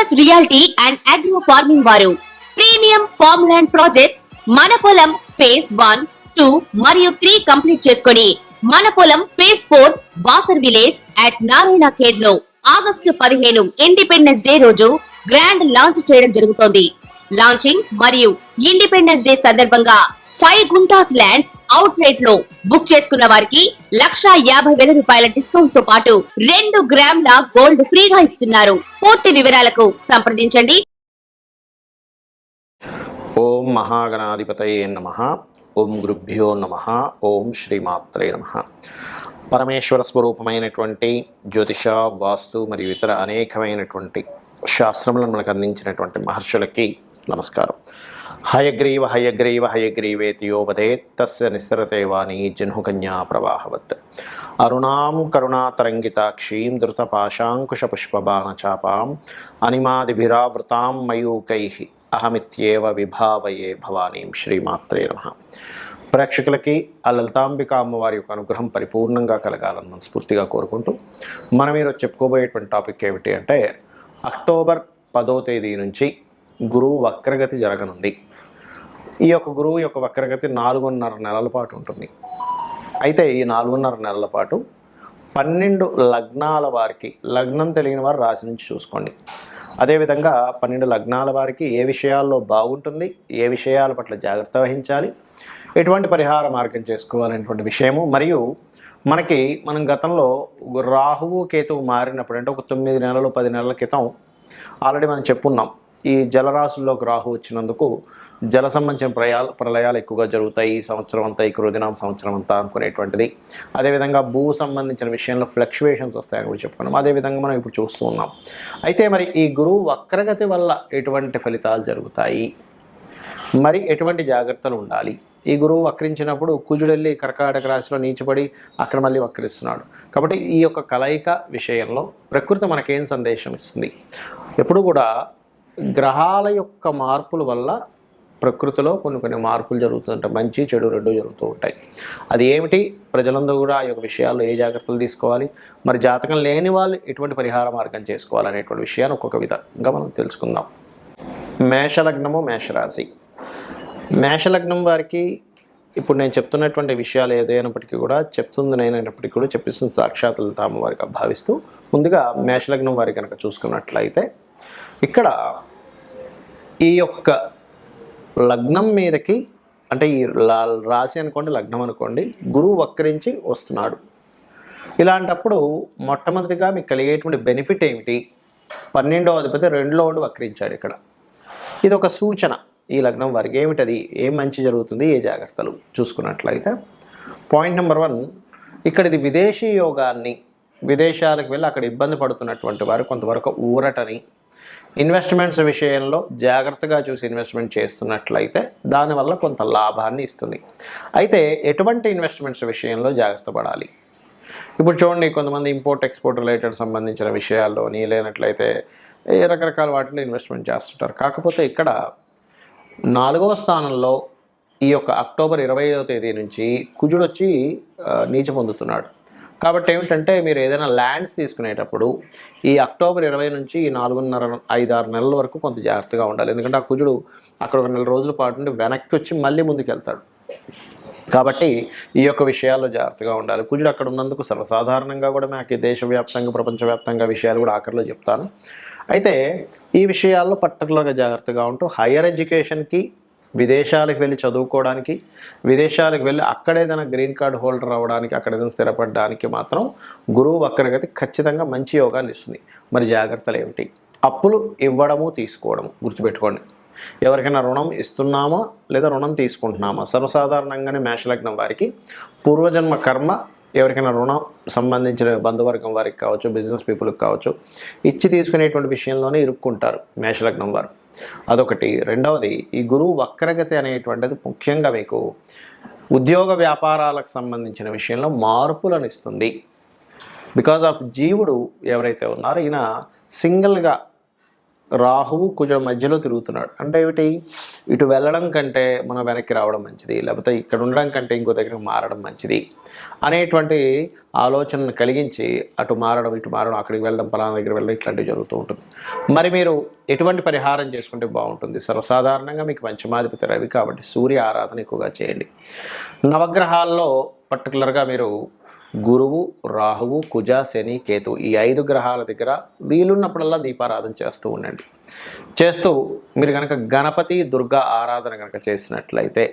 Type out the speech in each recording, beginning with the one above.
Focus reality and agro farming వారు premium farm land projects మన పొలం ఫేజ్ 1, 2 మరియు 3 కంప్లీట్ చేసుకొని మన పొలం phase 4 Wasar village at Narayana Khed లో ఆగస్టు 15 ఇండిపెండెన్స్ డే రోజు గ్రాండ్ లాంచ్ చేయడం జరుగుతోంది. లాంచింగ్ మరియు ఇండిపెండెన్స్ డే సందర్భంగా 5 గుంటాస్ ల్యాండ్ అవుట్ రేట్ లో బుక్ చేసుకున్న వారికి 1,50,000 రూపాయల డిస్కౌంట్ తో పాటు 2 గ్రాముల గోల్డ్ ఫ్రీగా ఇస్తున్నారు. పూర్తి వివరాలకు సంప్రదించండి. ఓం మహాగణాధిపతయే నమః. ఓం గురుభ్యో నమః. ఓం శ్రీమాత్రే నమః. పరమేశ్వర స్వరూపమైనటువంటి జ్యోతిష, వాస్తు మరియు ఇతర అనేకమైనటువంటి శాస్త్రములను మనకు అందించినటువంటి మహర్షులకి నమస్కారం. హయగ్రీవ హయగ్రీవ హయగ్రీవేతి యోపదేత్ తస్య నిస్సరతే వాణి జహ్నుకన్యా ప్రవాహవత్. అరుణాం కరుణాతరంగితాక్షీం ధృతపాశాంకుశపుష్పబాణచాపాం అనిమాదిభిరావృతాం మయూకైః అహమిత్యేవ విభావయే భవానీం. శ్రీమాత్రే నమః. ప్రేక్షకులకి ఆ లలితాంబిక అమ్మవారి యొక్క అనుగ్రహం పరిపూర్ణంగా కలగాలని మనస్ఫూర్తిగా కోరుకుంటూ మనం ఈరోజు చెప్పుకోబోయేటువంటి టాపిక్ ఏమిటి అంటే, అక్టోబర్ 10వ తేదీ నుంచి గురువు వక్రగతి జరగనుంది. ఈ యొక్క గురువు యొక్క వక్రగతి 4.5 నెలల పాటు ఉంటుంది. అయితే ఈ 4.5 నెలల పాటు 12 లగ్నాల వారికి, లగ్నం తెలియని వారు రాశి నుంచి చూసుకోండి. అదేవిధంగా 12 లగ్నాల వారికి ఏ విషయాల్లో బాగుంటుంది, ఏ విషయాల పట్ల జాగ్రత్త వహించాలి, ఎటువంటి పరిహార మార్గం చేసుకోవాలనేటువంటి విషయము, మరియు మనం గతంలో రాహువు కేతువు మారినప్పుడు అంటే ఒక 9 నెలలు 10 నెలల క్రితం ఆల్రెడీ మనం చెప్పున్నాం. ఈ జలరాశుల్లోకి రాహు వచ్చినందుకు జల సంబంధించిన ప్రళయాలు ఎక్కువగా జరుగుతాయి ఈ సంవత్సరం అంతా, ఈ కృదినామ సంవత్సరం అంతా అనుకునేటువంటిది. అదేవిధంగా భూ సంబంధించిన విషయంలో ఫ్లక్చువేషన్స్ వస్తాయని కూడా చెప్పుకున్నాం. అదేవిధంగా మనం ఇప్పుడు చూస్తూ ఉన్నాం. అయితే మరి ఈ గురువు వక్రగతి వల్ల ఎటువంటి ఫలితాలు జరుగుతాయి, మరి ఎటువంటి జాగ్రత్తలు ఉండాలి? ఈ గురువు వక్రించినప్పుడు కుజుడెళ్ళి కర్కాటక రాశిలో నీచపడి అక్కడ మళ్ళీ వక్రిస్తున్నాడు. కాబట్టి ఈ యొక్క కలయిక విషయంలో ప్రకృతి మనకేం సందేశం ఇస్తుంది? ఎప్పుడు కూడా గ్రహాల యొక్క మార్పుల వల్ల ప్రకృతిలో కొన్ని మార్పులు జరుగుతుంటాయి. మంచి చెడు రెండు జరుగుతూ ఉంటాయి. అది ఏమిటి, ప్రజలందరూ కూడా ఆ యొక్క విషయాల్లో ఏ జాగ్రత్తలు తీసుకోవాలి, మరి జాతకం లేని వాళ్ళు ఎటువంటి పరిహార మార్గం చేసుకోవాలనేటువంటి విషయాన్ని ఒక్కొక్క విధంగా మనం తెలుసుకుందాం. మేషలగ్నము, మేషరాశి. మేషలగ్నం వారికి ఇప్పుడు నేను చెప్తున్నటువంటి విషయాలు ఏదైనప్పటికీ కూడా, చెప్తుంది నేనైనప్పటికీ కూడా చెప్పిస్తుంది సాక్షాత్ లలితామ్మ వారికి భావిస్తూ, ముందుగా మేషలగ్నం వారికి కనుక చూసుకున్నట్లయితే ఇక్కడ ఈ యొక్క లగ్నం మీదకి, అంటే ఈ రాశి అనుకోండి, లగ్నం అనుకోండి, గురువు వక్రించి వస్తున్నాడు. ఇలాంటప్పుడు మొట్టమొదటిగా మీకు కలిగేటువంటి బెనిఫిట్ ఏమిటి? 12వ అధిపతి 2లో ఉండి వక్రించాడు. ఇక్కడ ఇది ఒక సూచన. ఈ లగ్నం వారికి ఏమిటది, ఏం మంచి జరుగుతుంది, ఏ జాగ్రత్తలు చూసుకున్నట్లయితే, పాయింట్ నెంబర్ 1, ఇక్కడ ఇది విదేశీ యోగాన్ని, విదేశాలకు వెళ్ళి అక్కడ ఇబ్బంది పడుతున్నటువంటి వారు కొంతవరకు ఊరటని, ఇన్వెస్ట్మెంట్స్ విషయంలో జాగ్రత్తగా చూసి ఇన్వెస్ట్మెంట్ చేస్తున్నట్లయితే దానివల్ల కొంత లాభాన్ని ఇస్తుంది. అయితే ఎటువంటి ఇన్వెస్ట్మెంట్స్ విషయంలో జాగ్రత్త పడాలి? ఇప్పుడు చూడండి, కొంతమంది ఇంపోర్ట్ ఎక్స్పోర్ట్ రిలేటెడ్ సంబంధించిన విషయాల్లోని, లేనట్లయితే రకరకాల వాటిలో ఇన్వెస్ట్మెంట్ చేస్తుంటారు. కాకపోతే ఇక్కడ 4వ స్థానంలో ఈ యొక్క అక్టోబర్ 20వ తేదీ నుంచి కుజుడు వచ్చి నీచ పొందుతున్నాడు. కాబట్టి ఏమిటంటే, మీరు ఏదైనా ల్యాండ్స్ తీసుకునేటప్పుడు ఈ అక్టోబర్ 20 నుంచి ఈ 4.5-6 నెలల వరకు కొంత జాగ్రత్తగా ఉండాలి. ఎందుకంటే ఆ కుజుడు అక్కడ ఒక 4 రోజుల పాటు నుండి వెనక్కి వచ్చి మళ్ళీ ముందుకు వెళ్తాడు. కాబట్టి ఈ యొక్క విషయాల్లో జాగ్రత్తగా ఉండాలి. కుజుడు అక్కడ ఉన్నందుకు సర్వసాధారణంగా కూడా మనకి దేశవ్యాప్తంగా, ప్రపంచవ్యాప్తంగా విషయాలు కూడా ఆఖరిలో చెప్తాను. అయితే ఈ విషయాల్లో పర్టికులర్గా జాగ్రత్తగా ఉంటూ, హయ్యర్ ఎడ్యుకేషన్కి, విదేశాలకు వెళ్ళి చదువుకోవడానికి, విదేశాలకు వెళ్ళి అక్కడేదైనా గ్రీన్ కార్డ్ హోల్డర్ అవ్వడానికి, అక్కడేదైనా స్థిరపడడానికి మాత్రం గురువు వక్రగతి ఖచ్చితంగా మంచి యోగాన్ని ఇస్తుంది. మరి జాగ్రత్తలు ఏమిటి? అప్పులు ఇవ్వడము, తీసుకోవడము గుర్తుపెట్టుకోండి. ఎవరికైనా రుణం ఇస్తున్నామా లేదా రుణం తీసుకుంటున్నామా? సర్వసాధారణంగానే మేషలగ్నం వారికి పూర్వజన్మ కర్మ, ఎవరికైనా రుణం సంబంధించిన బంధువర్గం వారికి కావచ్చు, బిజినెస్ పీపుల్కి కావచ్చు, ఇచ్చి తీసుకునేటువంటి విషయంలోనే ఇరుక్కుంటారు మేషలగ్నం వారు. అదొకటి. రెండవది, ఈ గురువు వక్రగతి అనేటువంటిది ముఖ్యంగా మీకు ఉద్యోగ వ్యాపారాలకు సంబంధించిన విషయంలో మార్పులను ఇస్తుంది. బికాజ్ ఆఫ్ జీవుడు ఎవరైతే ఉన్నారో ఈయన సింగిల్గా రాహువు కుజ మధ్యలో తిరుగుతున్నాడు. అంటే ఏమిటి, ఇటు వెళ్ళడం కంటే మనం వెనక్కి రావడం మంచిది, లేకపోతే ఇక్కడ ఉండడం కంటే ఇంకో దగ్గరికి మారడం మంచిది అనేటువంటి ఆలోచనను కలిగించి అటు మారడం ఇటు మారడం, అక్కడికి వెళ్ళడం, పలానా దగ్గర వెళ్ళడం, ఇట్లాంటివి జరుగుతూ ఉంటుంది. మరి మీరు ఎటువంటి పరిహారం చేసుకుంటే బాగుంటుంది? సర్వసాధారణంగా మీకు పంచమాధిపతి రవి కాబట్టి సూర్య ఆరాధన ఎక్కువగా చేయండి. నవగ్రహాల్లో పర్టికులర్గా మీరు గురువు, రాహువు, కుజ, శని, కేతు ఈ 5 గ్రహాల దగ్గర వీలున్నప్పుడల్లా దీపారాధన చేస్తూ ఉండండి. చేస్తూ మీరు కనుక గణపతి, దుర్గా ఆరాధన కనుక చేసినట్లయితే,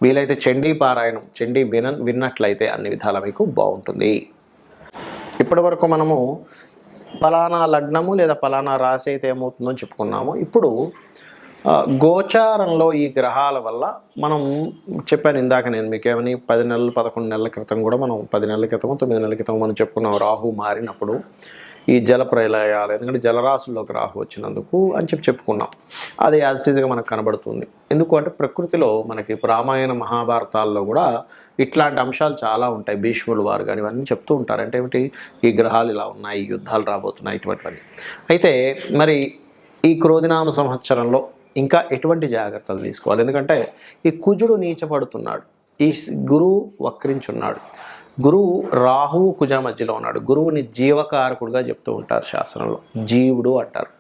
వీలైతే చండీ పారాయణం, చండీ విన్నట్లయితే అన్ని విధాలా మీకు బాగుంటుంది. ఇప్పటి వరకు మనము ఫలానా లగ్నము లేదా ఫలానా రాశి అయితే ఏమవుతుందో చెప్పుకున్నాము. ఇప్పుడు గోచారంలో ఈ గ్రహాల వల్ల మనం చెప్పాను ఇందాక నేను మీకేమని 10 నెలలు 11 నెలల క్రితం కూడా మనం 10 నెలల క్రితం 9 నెలల క్రితం మనం చెప్పుకున్నాం రాహు మారినప్పుడు ఈ జల ప్రళయాలు, ఎందుకంటే జలరాశుల్లోకి రాహు వచ్చినందుకు అని చెప్పుకున్నాం. అది యాజ్ ఇట్ ఈజ్గా మనకు కనబడుతుంది. ఎందుకు అంటే ప్రకృతిలో మనకి రామాయణ మహాభారతాల్లో కూడా ఇట్లాంటి అంశాలు చాలా ఉంటాయి. భీష్ముడు వారు కానీ ఇవన్నీ చెప్తూ ఉంటారు. అంటే ఏమిటి, ఈ గ్రహాలు ఇలా ఉన్నాయి, యుద్ధాలు రాబోతున్నాయి, ఇటువంటివన్నీ. అయితే మరి ఈ క్రోధినామ సంవత్సరంలో ఇంకా ఎటువంటి జాగ్రత్తలు తీసుకోవాలి? ఎందుకంటే ఈ కుజుడు నీచపడుతున్నాడు, ఈ గురువు వక్రించున్నాడు, గురువు రాహువు కుజ మధ్యలో ఉన్నాడు. గురువుని జీవకారకుడుగా చెప్తూ ఉంటారు శాస్త్రంలో, జీవుడు అంటారు.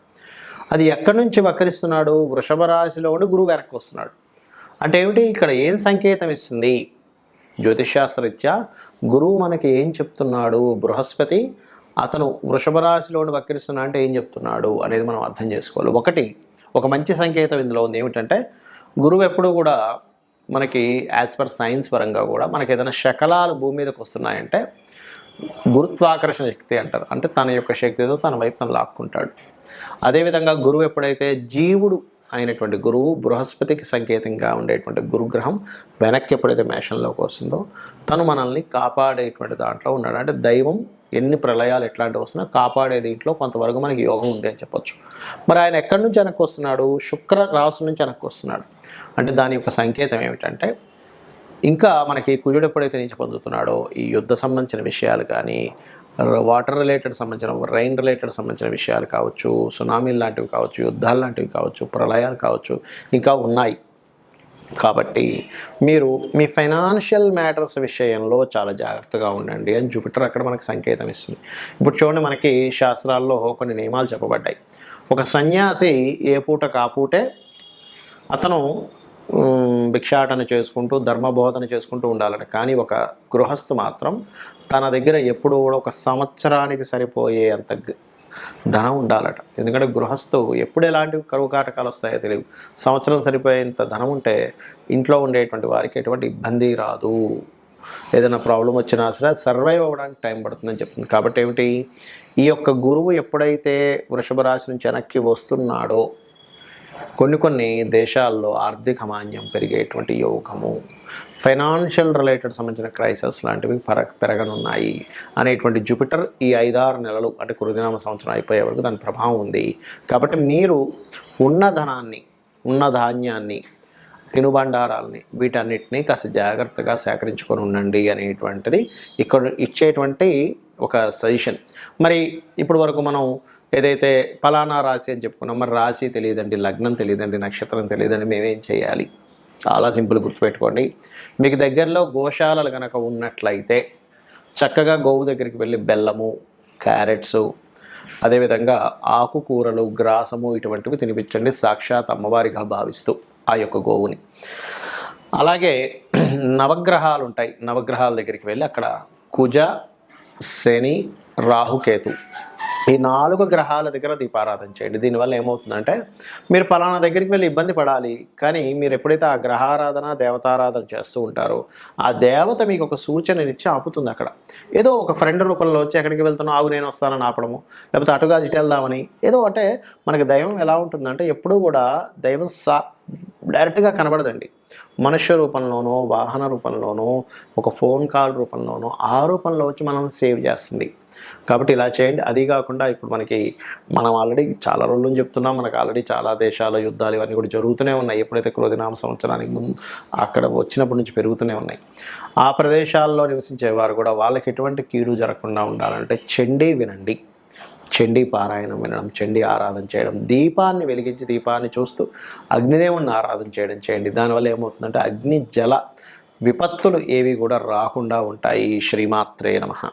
అది ఎక్కడి నుంచి వక్రిస్తున్నాడు? వృషభ రాశిలో ఉండి గురువు వెనక్కి వస్తున్నాడు. అంటే ఏమిటి, ఇక్కడ ఏం సంకేతం ఇస్తుంది? జ్యోతిష్శాస్త్రరీత్యా గురువు మనకి ఏం చెప్తున్నాడు? బృహస్పతి అతను వృషభ రాశిలో ఉండి వక్రిస్తున్నా అంటే ఏం చెప్తున్నాడు అనేది మనం అర్థం చేసుకోవాలి. ఒక మంచి సంకేతం ఇందులో ఉంది. ఏమిటంటే గురువు ఎప్పుడు కూడా మనకి యాజ్ పర్ సైన్స్ పరంగా కూడా మనకి ఏదైనా శకలాలు భూమి మీదకి వస్తున్నాయంటే గురుత్వాకర్షణ శక్తి అంటారు. అంటే తన యొక్క శక్తితో తన వైపు తను లాక్కుంటాడు. అదేవిధంగా గురువు ఎప్పుడైతే జీవుడు అయినటువంటి గురువు బృహస్పతికి సంకేతంగా ఉండేటువంటి గురుగ్రహం వెనక్కి ఎప్పుడైతే మేషంలోకి వస్తుందో తను మనల్ని కాపాడేటువంటి దాంట్లో ఉన్నాడు. అంటే దైవం ఎన్ని ప్రళయాలు ఎట్లాంటివి వస్తున్నా కాపాడే దీంట్లో కొంతవరకు మనకి యోగం ఉంది అని చెప్పొచ్చు. మరి ఆయన ఎక్కడి నుంచి వెనక్కి వస్తున్నాడు? శుక్ర రాశి నుంచి వెనక్కి వస్తున్నాడు. అంటే దాని యొక్క సంకేతం ఏమిటంటే ఇంకా మనకి కుజుడు ఎప్పుడైతే నుంచి పొందుతున్నాడో ఈ యుద్ధ సంబంధించిన విషయాలు కానీ, వాటర్ రిలేటెడ్ సంబంధించిన, రైన్ రిలేటెడ్ సంబంధించిన విషయాలు కావచ్చు, సునామీలు లాంటివి కావచ్చు, యుద్ధాలు లాంటివి కావచ్చు, ప్రళయాలు కావచ్చు, ఇంకా ఉన్నాయి. కాబట్టి మీరు మీ ఫైనాన్షియల్ మ్యాటర్స్ విషయంలో చాలా జాగ్రత్తగా ఉండండి అని జూపిటర్ అక్కడ మనకు సంకేతం ఇస్తుంది. ఇప్పుడు చూడండి, మనకి శాస్త్రాల్లో కొన్ని నియమాలు చెప్పబడ్డాయి. ఒక సన్యాసి ఏ పూట కాపూటే అతను భిక్షాటన చేసుకుంటూ ధర్మబోధన చేసుకుంటూ ఉండాలట. కానీ ఒక గృహస్థు మాత్రం తన దగ్గర ఎప్పుడు కూడా ఒక సంవత్సరానికి సరిపోయే అంత ధనం ఉండాలట. ఎందుకంటే గృహస్థు ఎప్పుడు ఎలాంటి కరువు కాటకాలు వస్తాయో తెలియదు. సంవత్సరం సరిపోయేంత ధనం ఉంటే ఇంట్లో ఉండేటువంటి వారికి ఎటువంటి ఇబ్బంది రాదు. ఏదైనా ప్రాబ్లం వచ్చినా సరే సర్వైవ్ అవ్వడానికి టైం పడుతుందని చెప్తుంది. కాబట్టి ఏమిటి, ఈ యొక్క గురువు ఎప్పుడైతే వృషభ రాశి నుంచి వెనక్కి వస్తున్నాడో కొన్ని దేశాల్లో ఆర్థిక మాన్యం పెరిగేటువంటి యోగము, ఫైనాన్షియల్ రిలేటెడ్ సంబంధించిన క్రైసిస్ లాంటివి పెరగనున్నాయి అనేటువంటి జూపిటర్ ఈ 5-6 నెలలు అంటే కృతినామ సంవత్సరం అయిపోయే వరకు దాని ప్రభావం ఉంది. కాబట్టి మీరు ఉన్న ధనాన్ని, ఉన్న ధాన్యాన్ని, తినుబండారాలని వీటన్నిటినీ కాస్త జాగ్రత్తగా సేకరించుకొని ఉండండి అనేటువంటిది ఇక్కడ ఇచ్చేటువంటి ఒక సజెషన్. మరి ఇప్పటి వరకు మనం ఏదైతే ఫలానా రాశి అని చెప్పుకున్నాం, మరి రాశి తెలియదండి, లగ్నం తెలియదండి, నక్షత్రం తెలియదండి, మేమేం చేయాలి? చాలా సింపుల్, గుర్తుపెట్టుకోండి. మీకు దగ్గరలో గోశాలలు కనుక ఉన్నట్లయితే చక్కగా గోవు దగ్గరికి వెళ్ళి బెల్లము, క్యారెట్స్, అదేవిధంగా ఆకుకూరలు, గ్రాసము ఇటువంటివి తినిపించండి, సాక్షాత్ అమ్మవారిగా భావిస్తూ ఆ యొక్క గోవుని. అలాగే నవగ్రహాలు ఉంటాయి, నవగ్రహాల దగ్గరికి వెళ్ళి అక్కడ కుజ, శని, రాహుకేతు ఈ 4 గ్రహాల దగ్గర దీపారాధన చేయండి. దీనివల్ల ఏమవుతుందంటే మీరు పలానా దగ్గరికి వెళ్ళి ఇబ్బంది పడాలి, కానీ మీరు ఎప్పుడైతే ఆ గ్రహారాధన, దేవతారాధన చేస్తూ ఉంటారో ఆ దేవత మీకు ఒక సూచననిచ్చి ఆపుతుంది. అక్కడ ఏదో ఒక ఫ్రెండ్ రూపంలో వచ్చి ఎక్కడికి వెళ్తున్నా ఆగు నేను వస్తానని ఆపడము, లేకపోతే అటుగా ఇటు వెళ్దామని ఏదో. అంటే మనకి దైవం ఎలా ఉంటుందంటే ఎప్పుడూ కూడా దైవం డైరెక్ట్గా కనబడదండి. మనుష్య రూపంలోనో, వాహన రూపంలోనో, ఒక ఫోన్ కాల్ రూపంలోనో, ఆ రూపంలో వచ్చి మనం సేవ్ చేస్తుంది. కాబట్టి ఇలా చేయండి. అది కాకుండా ఇప్పుడు మనం ఆల్రెడీ చాలా రోజుల నుంచి చెప్తున్నాం, మనకు ఆల్రెడీ చాలా దేశాల యుద్ధాలు ఇవన్నీ కూడా జరుగుతూనే ఉన్నాయి. ఎప్పుడైతే క్రోధినామ సంవత్సరానికి ముందు అక్కడ వచ్చినప్పటి నుంచి పెరుగుతూనే ఉన్నాయి. ఆ ప్రదేశాల్లో నివసించేవారు కూడా వాళ్ళకి ఎటువంటి కీడు జరగకుండా ఉండాలంటే చండీ వినండి. చండీ పారాయణం వినడం, చండీ ఆరాధన చేయడం, దీపాన్ని వెలిగించి దీపాన్ని చూస్తూ అగ్నిదేవుణ్ణి ఆరాధన చేయడం చేయండి. దానివల్ల ఏమవుతుందంటే అగ్ని జల విపత్తులు ఏవి కూడా రాకుండా ఉంటాయి. శ్రీమాత్రే నమః.